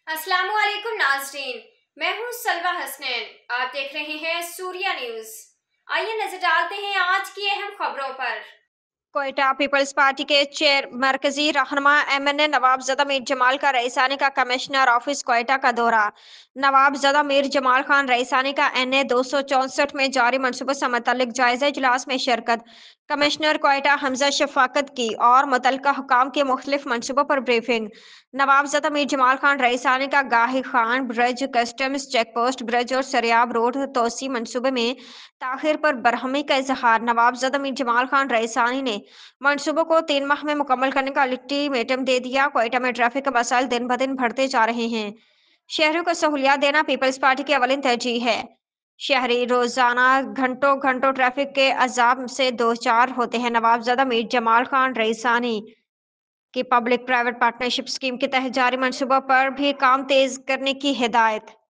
अस्सलाम वालेकुम नाज़रीन, मैं हूं सलवा हसनैन। आप देख रहे हैं सूर्या न्यूज। आइए नजर डालते हैं आज की अहम खबरों पर। क्वेटा पीपल्स पार्टी के चेयर मरकजी रहनुमा एमएनए नवाबजदा मीर जमाल का रईसानी का कमिश्नर ऑफिस क्वेटा का दौरा। नवाबजदा मीर जमाल खान रईसानी का एनए 264 में जारी मनसूबों से मुतल्लिक जायजा इजलास में शिरकत। कमिश्नर क्वेटा हमजा शफाकत की और मुतल्लिका हुकाम के मुख्तलिफ मनसूबों पर ब्रीफिंग। नवाबजदा मीर जमाल खान रईसानी का Gahi Khan bridge, customs check post bridge और सरियाब रोड तोसी मनसूबे में ताखिर पर बरहमी का इजहार। नवाबजदा मीर जमाल खान रईसानी ने मंसूबों को 3 माह में मुकम्मल करने का अल्टीमेटम दे दिया। क्वेटा में ट्रैफिक के मसाइल दिन ब दिन बढ़ते जा रहे हैं। शहरों को सहूलियात देना पीपल्स पार्टी की अवलिन तरजीह है। शहरी रोजाना घंटों घंटों ट्रैफिक के अजाब से दो चार होते हैं। नवाबजदा मीर जमाल खान रईसानी की पब्लिक प्राइवेट पार्टनरशिप स्कीम के तहत जारी मंसूबों पर भी काम तेज करने की हिदायत।